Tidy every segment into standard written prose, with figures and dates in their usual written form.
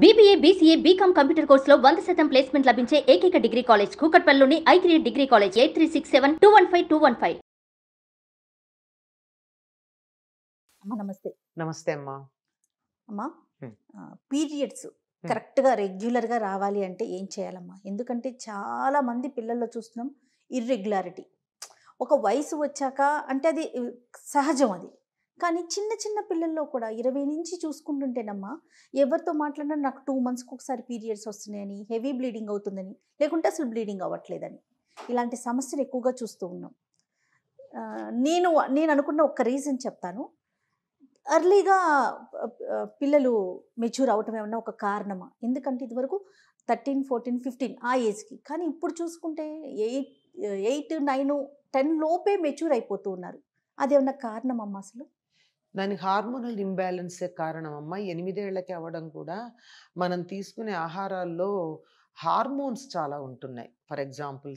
BBA, BCA, BCom computer కోర్సులో 100% placement లభించే ఏకైక డిగ్రీ కాలేజ్ కూకట్పల్లిలోని i3 డిగ్రీ కాలేజ్ 8367215215. అమ్మ నమస్తే. నమస్తే అమ్మా. అమ్మా హ్మ్. పీరియడ్స్ కరెక్ట్గా రెగ్యులర్గా రావాలి అంటే ఏం చేయాలమ్మా? ఎందుకంటే చాలా మంది పిల్లల్లో చూస్తున్నాం ఇర్రెగ్యులారిటీ. ఒక వయసు వచ్చాక అంటే అది సహజం అది. కానీ చిన్న చిన్న పిల్లల్లో కూడా 20 నుంచి చూసుకుంటుంటేనమ్మా, ఎవరితో మాట్లాడినా నాకు 2 మంత్స్కి ఒకసారి పీరియడ్స్ వస్తున్నాయని, హెవీ బ్లీడింగ్ అవుతుందని, లేకుంటే అసలు బ్లీడింగ్ అవ్వట్లేదని, ఇలాంటి సమస్యలు ఎక్కువగా చూస్తూ ఉన్నాం. నేను నేను అనుకున్న ఒక రీజన్ చెప్తాను. ఎర్లీగా పిల్లలు మెచ్యూర్ అవటం ఏమన్నా ఒక కారణమా? ఎందుకంటే ఇదివరకు 13, 14, 15 ఆ ఏజ్కి, కానీ ఇప్పుడు చూసుకుంటే 8, 9, 10 లోపే మెచ్యూర్ అయిపోతూ ఉన్నారు. అదేమన్నా కారణమమ్మా అసలు? దానికి హార్మోనల్ ఇంబ్యాలెన్సే కారణం అమ్మా. 8 ఏళ్లకి అవ్వడం కూడా మనం తీసుకునే ఆహారాల్లో హార్మోన్స్ చాలా ఉంటున్నాయి. ఫర్ ఎగ్జాంపుల్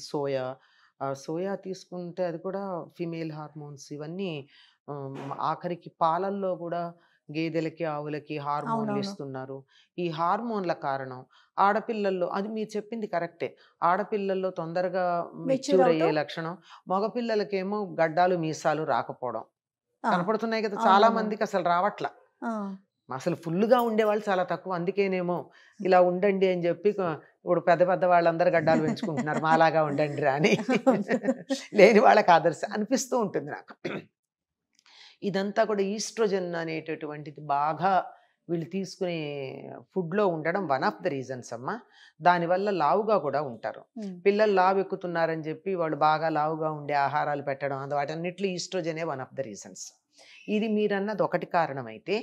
సోయా తీసుకుంటే అది కూడా ఫిమేల్ హార్మోన్స్. ఇవన్నీ ఆఖరికి పాలల్లో కూడా గేదెలకి ఆవులకి హార్మోన్లు అవునవును. ఇస్తున్నారు. ఈ హార్మోన్ల కారణం ఆడపిల్లల్లో, అది మీరు చెప్పింది కరెక్టే, ఆడపిల్లల్లో తొందరగా మెచ్యూర్ అయ్యే అవటం. లక్షణం, మగపిల్లలకేమో గడ్డాలు మీసాలు రాకపోవడం ఆ, కనపడుతున్నాయి కదా. చాలా అవునవును. మందికి అసలు రావట్ల. ఆ, అసలు ఫుల్గా ఉండేవాళ్ళు చాలా తక్కువ. అందుకేనేమో ఇలా ఉండండి అని చెప్పి ఇప్పుడు పెద్ద పెద్ద వాళ్ళందరూ గడ్డాలు పెంచుకుంటున్నారు, మాలాగా ఉండండి రా అని. లేని వాళ్ళకి ఆదర్శం అనిపిస్తూ ఉంటుంది నాకు. ఇదంతా కూడా ఈస్ట్రోజన్ అనేటటువంటిది బాగా వీళ్ళు తీసుకునే ఫుడ్లో ఉండడం వన్ ఆఫ్ ద రీజన్స్ అమ్మా. దానివల్ల లావుగా కూడా ఉంటారు. ఉమ్, పిల్లలు లావు ఎక్కుతున్నారని చెప్పి వాళ్ళు బాగా లావుగా ఉండే ఆహారాలు పెట్టడం, వాటన్నిటిలో ఈస్ట్రోజనే వన్ ఆఫ్ ద రీజన్స్. ఇది మీరన్నది ఒకటి కారణం అయితే,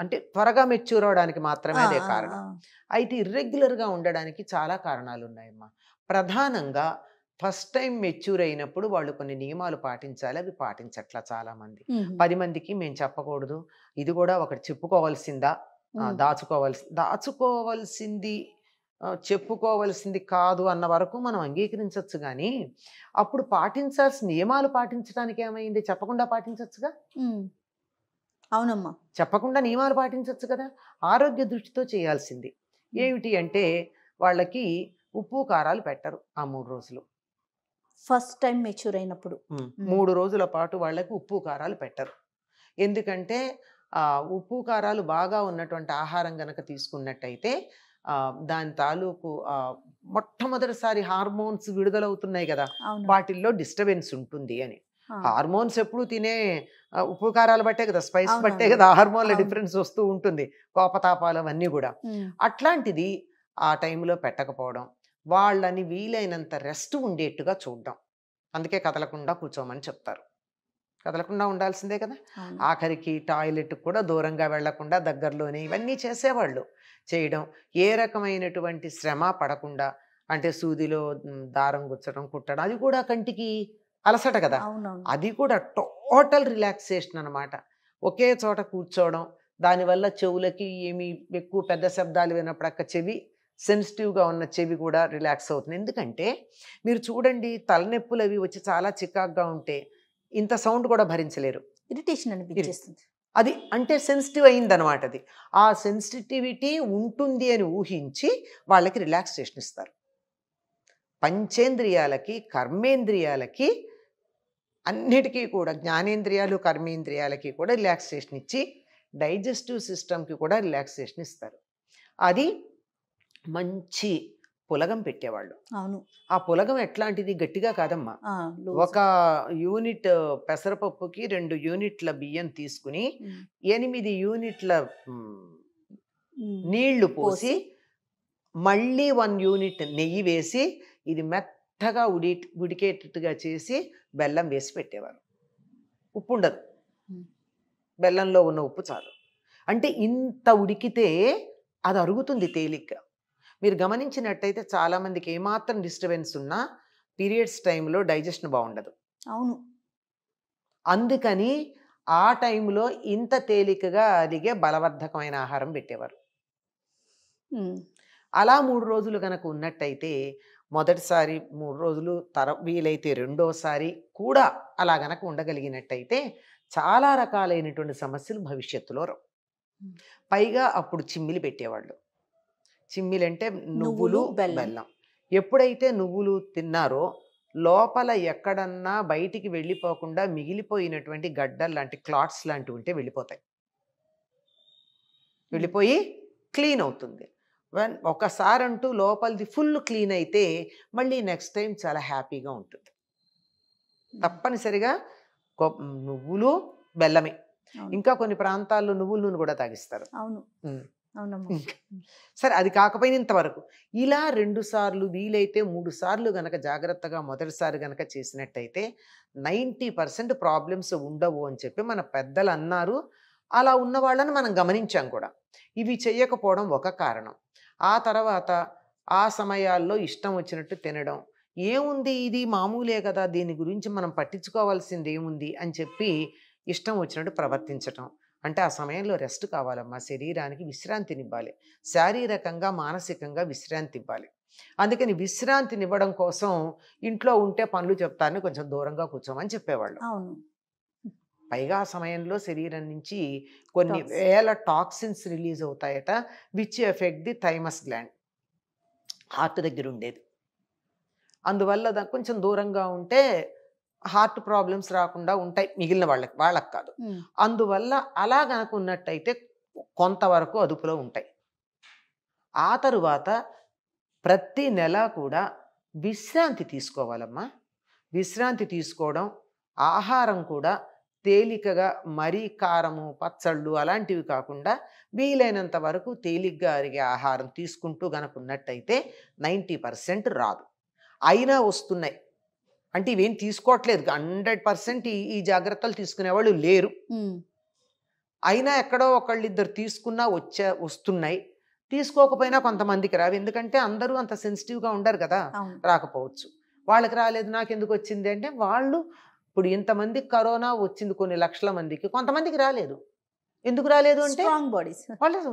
అంటే త్వరగా మెచ్యూర్ అవడానికి మాత్రమే ఆ, అదే ఆ, కారణం. ఆ. అయితే ఇర్రెగ్యులర్గా ఉండడానికి చాలా కారణాలు ఉన్నాయమ్మా. ప్రధానంగా ఫస్ట్ టైం మెచ్యూర్ అయినప్పుడు వాళ్ళు కొన్ని నియమాలు పాటించాలి. అవి పాటించట్లా చాలామంది. ఉమ్, 10 మందికి మేము చెప్పకూడదు, ఇది కూడా ఒకటి చెప్పుకోవాల్సిందా, ఉమ్, దాచుకోవాల్సింది చెప్పుకోవాల్సింది కాదు అన్న వరకు మనం అంగీకరించవచ్చు. కానీ అప్పుడు పాటించాల్సిన నియమాలు పాటించడానికి ఏమైంది? చెప్పకుండా పాటించవచ్చుగా. ఉమ్. అవునమ్మా. చెప్పకుండా నియమాలు పాటించవచ్చు కదా. ఆరోగ్య దృష్టితో చేయాల్సింది ఏమిటి అంటే, వాళ్ళకి ఉప్పు కారాలు పెట్టరు ఆ 3 రోజులు. ఫస్ట్ టైం మెచ్యూర్ అయినప్పుడు 3 రోజుల పాటు వాళ్ళకి ఉప్పు కారాలు పెట్టరు. ఎందుకంటే ఉప్పు కారాలు బాగా ఉన్నటువంటి ఆహారం గనక తీసుకున్నట్టయితే దాని తాలూకు మొట్టమొదటిసారి హార్మోన్స్ విడుదలవుతున్నాయి కదా, అవును. వాటిల్లో డిస్టర్బెన్స్ ఉంటుంది అని. ఆ, హార్మోన్స్ ఎప్పుడు తినే ఉప్పు కారాలు బట్టే కదా, స్పైస్ అవునవును. బట్టే కదా హార్మోన్ల అవును. డిఫరెన్స్ వస్తూ ఉంటుంది, కోపతాపాలు అవన్నీ కూడా. ఉమ్, అట్లాంటిది ఆ టైంలో పెట్టకపోవడం, వాళ్ళని వీలైనంత రెస్ట్ ఉండేట్టుగా చూడడం. అందుకే కదలకుండా కూర్చోమని చెప్తారు. కదలకుండా ఉండాల్సిందే కదా. అవును. ఆఖరికి టాయిలెట్ కూడా దూరంగా వెళ్లకుండా దగ్గరలోనే ఇవన్నీ చేసేవాళ్ళు. చేయడం, ఏ రకమైనటువంటి శ్రమ పడకుండా, అంటే సూదిలో దారం గుచ్చడం, కుట్టడం, అది కూడా కంటికి అలసట కదా. అవునవును. అది కూడా టోటల్ రిలాక్సేషన్ అన్నమాట. ఒకే చోట కూర్చోవడం, దానివల్ల చెవులకి ఏమి ఎక్కువ పెద్ద శబ్దాలు వినప్పుడు చెవి సెన్సిటివ్గా ఉన్న చెవి కూడా రిలాక్స్ అవుతుంది. ఎందుకంటే మీరు చూడండి, తలనొప్పులు అవి వచ్చి చాలా చికాగ్గా ఉంటే ఇంత సౌండ్ కూడా భరించలేరు. ఇరిటేషన్ అనిపించేస్తుంది. అది అంటే సెన్సిటివ్ అయిందనమాట. అది ఆ సెన్సిటివిటీ ఉంటుంది అని ఊహించి వాళ్ళకి రిలాక్సేషన్ ఇస్తారు. పంచేంద్రియాలకి, కర్మేంద్రియాలకి, అన్నిటికీ కూడా, జ్ఞానేంద్రియాలు కర్మేంద్రియాలకి కూడా రిలాక్సేషన్ ఇచ్చి, డైజెస్టివ్ సిస్టమ్కి కూడా రిలాక్సేషన్ ఇస్తారు. అది మంచి పులగం పెట్టేవాళ్ళు. అవును. ఆ పులగం ఎట్లాంటిది? గట్టిగా కాదమ్మా. ఆ, లూజ్. ఒక యూనిట్ పెసరపప్పుకి 2 యూనిట్ల బియ్యం తీసుకుని ఉమ్, 8 యూనిట్ల ఉమ్, నీళ్లు పోసి పోసి మళ్ళీ 1 యూనిట్ నెయ్యి వేసి ఇది మెత్తగా ఉడికేటట్టుగా చేసి బెల్లం వేసి పెట్టేవారు. ఉప్పు ఉండదు, ఉమ్, బెల్లంలో ఉన్న ఉప్పు చాలు. అంటే ఇంత ఉడికితే అది అరుగుతుంది తేలిగ్గా. మీరు గమనించినట్టయితే చాలామందికి ఏమాత్రం డిస్టర్బెన్స్ ఉన్నా పీరియడ్స్ టైంలో డైజెషన్ బాగుండదు. అవును. అందుకని ఆ టైంలో ఇంత తేలికగా అరిగే బలవర్ధకమైన ఆహారం పెట్టేవారు. ఉమ్, అలా 3 రోజులు కనుక ఉన్నట్టయితే, మొదటిసారి 3 రోజులు, వీలైతే రెండోసారి కూడా అలా గనక ఉండగలిగినట్టయితే చాలా రకాలైనటువంటి సమస్యలు భవిష్యత్తులో రావు. పైగా అప్పుడు చిమ్మిలి పెట్టేవాళ్ళు. చిమ్మిలి అంటే నువ్వులు, నువ్వులు బెల్లం. బెల్లం. ఎప్పుడైతే నువ్వులు తిన్నారో లోపల ఎక్కడన్నా బయటికి వెళ్ళిపోకుండా మిగిలిపోయినటువంటి గడ్డలు లాంటి క్లాట్స్ లాంటివి ఉంటే వెళ్ళిపోతాయి, వెళ్ళిపోయి క్లీన్ అవుతుంది. ఒకసారంటూ లోపలిది ఫుల్ క్లీన్ అయితే మళ్ళీ నెక్స్ట్ టైం చాలా హ్యాపీగా ఉంటుంది. తప్పనిసరిగా నువ్వులు బెల్లమే. అవును. ఇంకా కొన్ని ప్రాంతాల్లో నువ్వుల నూనె కూడా తాగిస్తారు. అవును. ఉమ్. అవునమ్మా. సరే, అది కాకపోయినా ఇంతవరకు ఇలా 2 సార్లు వీలైతే 3 సార్లు గనక జాగ్రత్తగా మొదటిసారి గనక చేసినట్టయితే 90% ప్రాబ్లమ్స్ ఉండవు అని చెప్పి మన పెద్దలు అన్నారు. అలా ఉన్న వాళ్ళని మనం గమనించాం కూడా. ఇవి చెయ్యకపోవడం ఒక కారణం. ఆ తర్వాత ఆ సమయాల్లో ఇష్టం వచ్చినట్టు తినడం, ఏముంది ఇది మామూలే కదా, దీని గురించి మనం పట్టించుకోవాల్సింది ఏముంది అని చెప్పి ఇష్టం వచ్చినట్టు ప్రవర్తించటం. అంటే ఆ సమయంలో రెస్ట్ కావాలమ్మా, శరీరానికి విశ్రాంతినివ్వాలి, శారీరకంగా మానసికంగా విశ్రాంతి ఇవ్వాలి. అందుకని విశ్రాంతినివ్వడం కోసం ఇంట్లో ఉంటే పనులు చెప్తారని కొంచెం దూరంగా కూర్చోమని చెప్పేవాళ్ళు. అవును. పైగా ఆ సమయంలో శరీరం నుంచి కొన్ని Toxins. వేల టాక్సిన్స్ రిలీజ్ అవుతాయట, which effect the thymus gland, heart దగ్గర ఉండేది. అందువల్ల కొంచెం దూరంగా ఉంటే హార్ట్ ప్రాబ్లమ్స్ రాకుండా ఉంటాయి మిగిలిన వాళ్ళకి కాదు. అందువల్ల అలా గనక ఉన్నట్టయితే కొంతవరకు అదుపులో ఉంటాయి. ఆ తరువాత ప్రతి నెల కూడా విశ్రాంతి తీసుకోవాలమ్మా. విశ్రాంతి తీసుకోవడం, ఆహారం కూడా తేలికగా మరీ కారము పచ్చళ్ళు అలాంటివి కాకుండా వీలైనంత వరకు తేలిగ్గా అరిగే ఆహారం తీసుకుంటూ గనక ఉన్నట్టయితే 90% రాదు. అయినా వస్తున్నాయి అంటే ఇవేం తీసుకోవట్లేదు, 100% ఈ జాగ్రత్తలు తీసుకునేవాళ్ళు లేరు. అయినా ఎక్కడో ఒకళ్ళిద్దరు తీసుకున్నా వస్తున్నాయి. తీసుకోకపోయినా కొంతమందికి రావు, ఎందుకంటే అందరూ అంత సెన్సిటివ్గా ఉండరు కదా, రాకపోవచ్చు. వాళ్ళకి రాలేదు నాకెందుకు వచ్చింది అంటే వాళ్ళు ఇప్పుడు ఇంతమందికి కరోనా వచ్చింది కొన్ని లక్షల మందికి, కొంతమందికి రాలేదు. ఎందుకు రాలేదు అంటే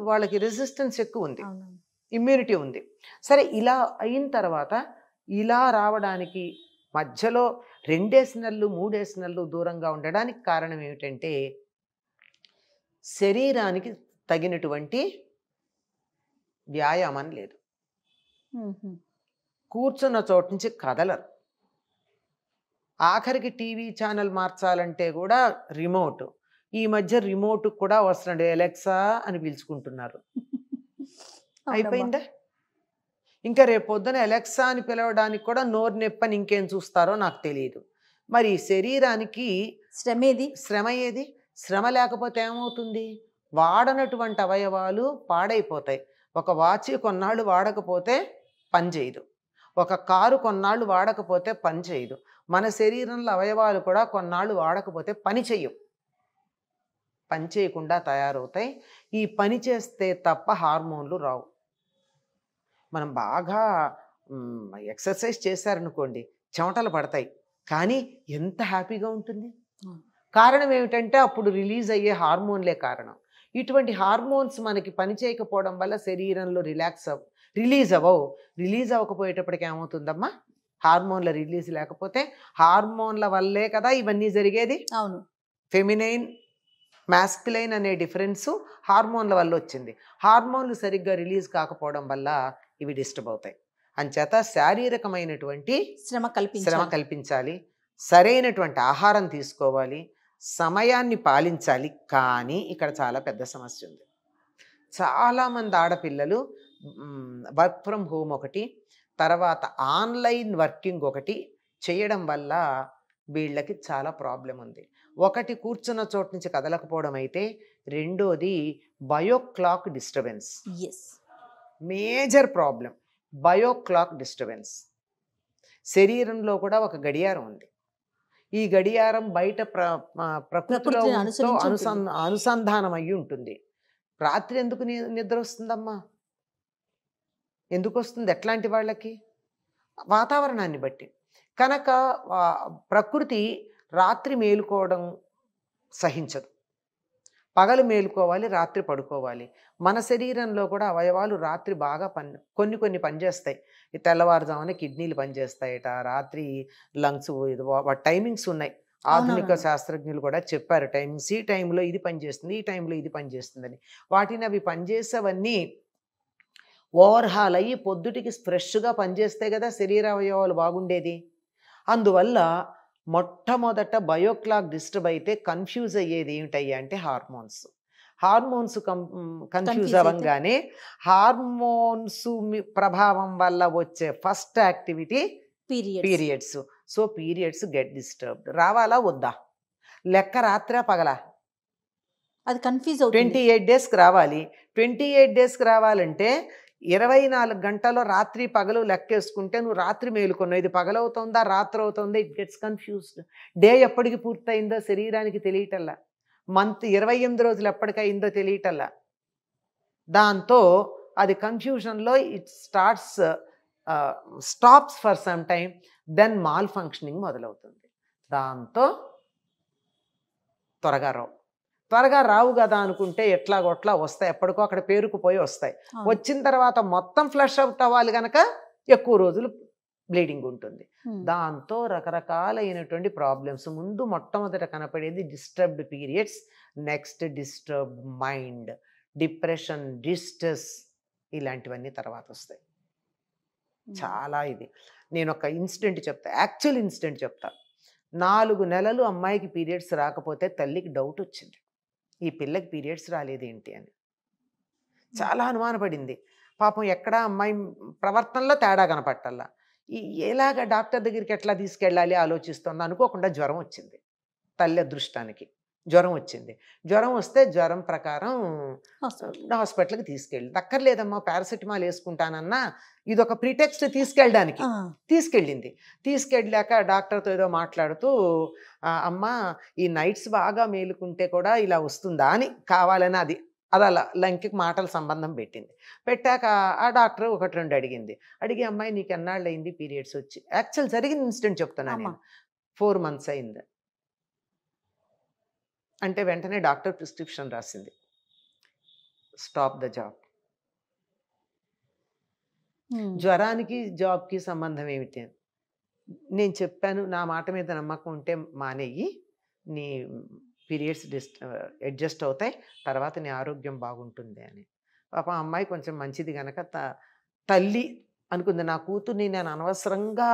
వాళ్ళకి రెసిస్టెన్స్ ఎక్కువ ఉంది, ఇమ్యూనిటీ ఉంది. సరే, ఇలా అయిన తర్వాత ఇలా రావడానికి మధ్యలో 2 నెలలు 3 నెలలు దూరంగా ఉండడానికి కారణం ఏమిటంటే శరీరానికి తగినటువంటి వ్యాయామం లేదు. కూర్చున్న చోటు నుంచి కదలరు. ఆఖరికి టీవీ ఛానల్ మార్చాలంటే కూడా రిమోట్. ఈ మధ్య రిమోట్ కూడా వస్తున్నాడు, ఎలెక్సా అని పిలుచుకుంటున్నారు. అయిపోయిందా? ఇంకా రేపు పొద్దున ఎలెక్సా అని పిలవడానికి కూడా నోరు నొప్పని ఇంకేం చూస్తారో నాకు తెలియదు. మరి శరీరానికి శ్రమ ఏది? శ్రమ లేకపోతే ఏమవుతుంది? వాడనటువంటి అవయవాలు పాడైపోతాయి. ఒక వాచి కొన్నాళ్ళు వాడకపోతే పనిచేయదు, ఒక కారు కొన్నాళ్ళు వాడకపోతే పని చేయదు. మన శరీరంలో అవయవాలు కూడా కొన్నాళ్ళు వాడకపోతే పని చేయవు, పని చేయకుండా తయారవుతాయి. ఈ పని చేస్తే తప్ప హార్మోన్లు రావు. మనం బాగా ఎక్సర్సైజ్ చేశారనుకోండి, చెమటలు పడతాయి, కానీ ఎంత హ్యాపీగా ఉంటుంది. కారణం ఏమిటంటే అప్పుడు రిలీజ్ అయ్యే హార్మోన్లే కారణం. ఇటువంటి హార్మోన్స్ మనకి పని చేయకపోవడం వల్ల శరీరంలో రిలీజ్ అవ్వకపోయేటప్పటికి ఏమవుతుందమ్మా? హార్మోన్ల రిలీజ్ లేకపోతే, హార్మోన్ల వల్లే కదా ఇవన్నీ జరిగేది. అవును, ఫెమినైన్ మాస్కులైన్ అనే డిఫరెన్స్ హార్మోన్ల వల్ల వచ్చింది. హార్మోన్లు సరిగ్గా రిలీజ్ కాకపోవడం వల్ల ఇవి డిస్టర్బ్ అవుతాయి. అంచేత శారీరకమైనటువంటి శ్రమ కల్పించాలి, సరైనటువంటి ఆహారం తీసుకోవాలి, సమయాన్ని పాలించాలి. కానీ ఇక్కడ చాలా పెద్ద సమస్య ఉంది. చాలామంది ఆడపిల్లలు వర్క్ ఫ్రమ్ హోమ్ ఒకటి, తర్వాత ఆన్లైన్ వర్కింగ్ ఒకటి చేయడం వల్ల వీళ్ళకి చాలా ప్రాబ్లం ఉంది. ఒకటి కూర్చున్న చోటు నుంచి కదలకపోవడం అయితే, రెండోది bioclock disturbance. Major problem bioclock disturbance. శరీరంలో కూడా ఒక గడియారం ఉంది. ఈ గడియారం బయట ప్రకృతిలో అనుసంధానం అయ్యి ఉంటుంది. రాత్రి ఎందుకు నిద్ర వస్తుందమ్మా? ఎందుకు వస్తుంది? ఎట్లాంటి వాళ్ళకి? వాతావరణాన్ని బట్టి. కనుక ప్రకృతి రాత్రి మేలుకోవడం సహించదు, పగలు మేలుకోవాలి, రాత్రి పడుకోవాలి. మన శరీరంలో కూడా అవయవాలు రాత్రి బాగా కొన్ని పనిచేస్తాయి. ఈ తెల్లవారుజామున కిడ్నీలు పనిచేస్తాయట, రాత్రి లంగ్స్, టైమింగ్స్ ఉన్నాయి. ఆధునిక శాస్త్రజ్ఞులు కూడా చెప్పారు టైమింగ్స్. ఈ టైంలో ఇది పనిచేస్తుంది, ఈ టైంలో ఇది పనిచేస్తుందని. వాటిని అవి పనిచేసేవన్నీ ఓవర్హాల్ అయ్యి పొద్దుటికి ఫ్రెష్గా పనిచేస్తే కదా శరీర అవయవాలు బాగుండేది. అందువల్ల మొట్టమొదట బయోక్లాక్ డిస్టర్బ్ అయితే కన్ఫ్యూజ్ అయ్యేది ఏమిటయ్యా అంటే హార్మోన్స్. హార్మోన్స్ కన్ఫ్యూజ్ Confuse అయితే? అవ్వంగానే హార్మోన్స్ ప్రభావం వల్ల వచ్చే first activity periods. Periods. So periods get disturbed. రావాలా వద్దా? లెక్క రాత్రా పగలా? అది కన్ఫ్యూజ్ అవుతుంది. 28 డేస్కి రావాలి. 28 డేస్కి రావాలంటే 24 గంటల్లో రాత్రి పగలు లెక్కేసుకుంటే నువ్వు రాత్రి మేలుకున్నావు, ఇది పగలవుతుందా రాత్రి అవుతుందా, ఇట్ గెట్స్ కన్ఫ్యూజ్డ్. డే ఎప్పటికి పూర్తయిందో శరీరానికి తెలియటల్లా, మంత్ 28 రోజులు ఎప్పటికయిందో తెలియటల్లా. దాంతో అది కన్ఫ్యూజన్లో it stops for some time, then malfunctioning మొదలవుతుంది. దాంతో త్వరగా రావు కదా అనుకుంటే ఎట్లాగొట్లా వస్తాయి, ఎప్పటికో అక్కడ పేరుకుపోయి వస్తాయి. వచ్చిన తర్వాత మొత్తం ఫ్లష్ అవుట్ అవ్వాలి కనుక ఎక్కువ రోజులు బ్లీడింగ్ ఉంటుంది. దాంతో రకరకాలైనటువంటి ప్రాబ్లమ్స్. ముందు మొట్టమొదట కనపడేది disturbed periods, next disturbed mind, depression, distress, ఇలాంటివన్నీ తర్వాత వస్తాయి. చాలా ఇది. నేను ఒక ఇన్సిడెంట్ చెప్తా, యాక్చువల్ ఇన్సిడెంట్ చెప్తా. 4 నెలలు అమ్మాయికి పీరియడ్స్ రాకపోతే తల్లికి డౌట్ వచ్చింది, ఈ పిల్లకి పీరియడ్స్ రాలేదేంటి అని. చాలా అనుమానపడింది. పాపం ఎక్కడా అమ్మాయి ప్రవర్తనలో తేడా కనపట్టల్లా. ఎలాగ డాక్టర్ దగ్గరికి ఎట్లా తీసుకెళ్ళాలి ఆలోచిస్తుంది. అనుకోకుండా జ్వరం వచ్చింది, తల్లి అదృష్టానికి జ్వరం వచ్చింది. జ్వరం వస్తే జ్వరం ప్రకారం హాస్పిటల్కి తీసుకెళ్ళి, దక్కర్లేదమ్మా పారాసిటమాల్ వేసుకుంటానన్నా, ఇది ఒక ప్రిటెక్స్ట్ తీసుకెళ్ళడానికి తీసుకెళ్ళింది. తీసుకెళ్ళాక డాక్టర్తో ఏదో మాట్లాడుతూ, అమ్మ ఈ నైట్స్ బాగా మేలుకుంటే కూడా ఇలా వస్తుందా అని కావాలని అది అలా లంకికి మాటల సంబంధం పెట్టింది. పెట్టాక ఆ డాక్టర్ 1-2 అడిగి, అమ్మాయి నీకు ఎన్నాళ్ళు అయింది పీరియడ్స్ వచ్చి? యాక్చువల్ జరిగిన ఇన్సిడెంట్ చెప్తున్నాను నేను. 4 months అయింది అంటే వెంటనే డాక్టర్ ప్రిస్క్రిప్షన్ రాసింది, స్టాప్ ద జాబ్. జ్వరానికి జాబ్కి సంబంధం ఏమిటి? నేను చెప్పాను, నా మాట మీద నమ్మకం ఉంటే మానేయి, నీ పీరియడ్స్ అడ్జస్ట్ అవుతాయి, తర్వాత నీ ఆరోగ్యం బాగుంటుంది అని. పాపం అమ్మాయి కొంచెం మంచిది కనుక తల్లి అనుకుంది, నా కూతుర్ని నేను అనవసరంగా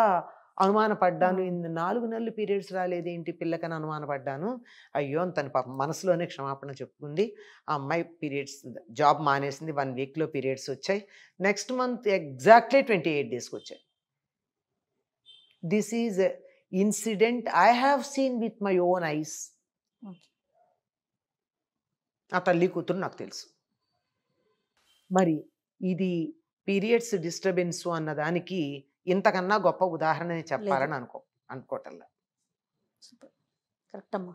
అనుమానపడ్డాను, 4 నెలలు పీరియడ్స్ రాలేదేంటి పిల్లకని అనుమానపడ్డాను, అయ్యో అని తన పాపం మనసులోనే క్షమాపణ చెప్పుకుంది. ఆ అమ్మాయి పీరియడ్స్ జాబ్ మానేసింది. 1 weekలో పీరియడ్స్ వచ్చాయి. నెక్స్ట్ మంత్ ఎగ్జాక్ట్లీ 28 daysకి వచ్చాయి. This is incident I have seen with my own eyes. ఆ తల్లి కూతురు నాకు తెలుసు. మరి ఇది పీరియడ్స్ డిస్టర్బెన్స్ అన్నదానికి ఇంతకన్నా గొప్ప ఉదాహరణ చెప్పాలని అనుకోవటల్లా. కరెక్ట్ అమ్మా.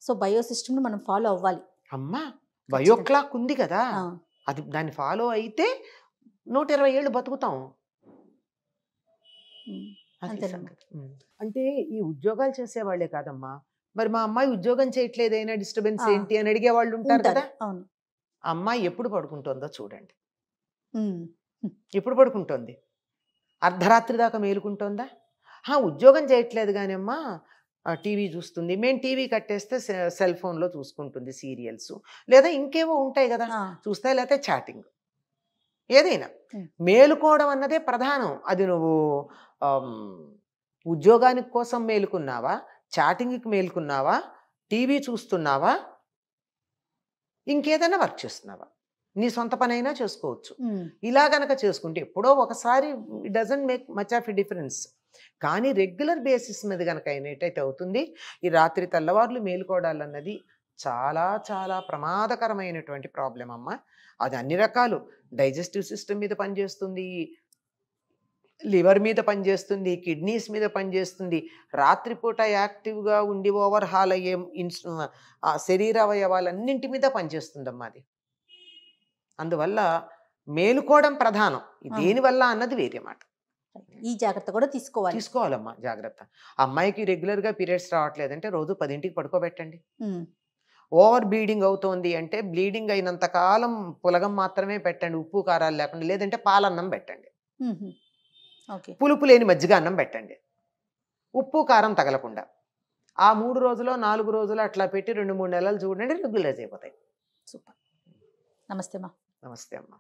సో బయో సిస్టమ్ మనం ఫాలో అవ్వాలి అమ్మా. బయోక్లాక్ ఉంది కదా, అది దాన్ని ఫాలో అయితే 120 ఏళ్ళు బతుకుతాం. అంటే ఈ ఉద్యోగాలు చేసేవాళ్లే కాదమ్మా, మరి మా అమ్మాయి ఉద్యోగం చేయట్లేదైనా డిస్టర్బెన్స్ ఏంటి అని అడిగే వాళ్ళు ఉంటారు కదా. అమ్మాయి ఎప్పుడు పడుకుంటుందో చూడండి. ఎప్పుడు పడుకుంటుంది? అర్ధరాత్రి దాకా మేలుకుంటుందా? ఉద్యోగం చేయట్లేదు కానీ అమ్మా టీవీ చూస్తుంది. మేము టీవీ కట్టేస్తే సెల్ ఫోన్లో చూసుకుంటుంది సీరియల్స్, లేదా ఇంకేవో ఉంటాయి కదా చూస్తే, లేకపోతే చాటింగ్, ఏదైనా. మేలుకోవడం అన్నదే ప్రధానం. అది నువ్వు ఉద్యోగానికి కోసం మేలుకున్నావా, చాటింగ్కి మేలుకున్నావా, టీవీ చూస్తున్నావా, ఇంకేదైనా వర్క్ చేస్తున్నావా, నీ సొంత పనైనా చేసుకోవచ్చు. ఇలా గనక చేసుకుంటే ఎప్పుడో ఒకసారి it doesn't make much of a difference. కానీ రెగ్యులర్ బేసిస్ మీద కనుక అయినట్టయితే అవుతుంది. ఈ రాత్రి తెల్లవార్లు మేలుకోవడాలు అన్నది చాలా చాలా ప్రమాదకరమైనటువంటి ప్రాబ్లం అమ్మ. అది అన్ని రకాలు, డైజెస్టివ్ సిస్టమ్ మీద పనిచేస్తుంది, లివర్ మీద పనిచేస్తుంది, కిడ్నీస్ మీద పనిచేస్తుంది. రాత్రిపూట యాక్టివ్గా ఉండి ఓవర్హాల్ అయ్యే శరీర అవయవాలన్నింటి మీద పనిచేస్తుందమ్మా అది. అందువల్ల మేలుకోవడం ప్రధానం. దేనివల్ల అన్నది వేరే మాట. ఈ జాగ్రత్త కూడా తీసుకోవాలమ్మా. జాగ్రత్త. అమ్మాయికి రెగ్యులర్గా పీరియడ్స్ రావట్లేదంటే రోజు 10ంటికి పడుకోబెట్టండి. ఓవర్ బ్లీడింగ్ అవుతోంది అంటే బ్లీడింగ్ అయినంత కాలం పులగం మాత్రమే పెట్టండి, ఉప్పు కారాలు లేకుండా. లేదంటే పాలన్నం పెట్టండి, పులుపు లేని మజ్జిగ అన్నం పెట్టండి, ఉప్పు కారం తగలకుండా. ఆ 3 రోజులు 4 రోజులు అట్లా పెట్టి 2-3 నెలలు చూడండి, రెగ్యులైజ్ అయిపోతాయి. సూపర్. నమస్తే అమ్మా. నమస్తే అమ్మా.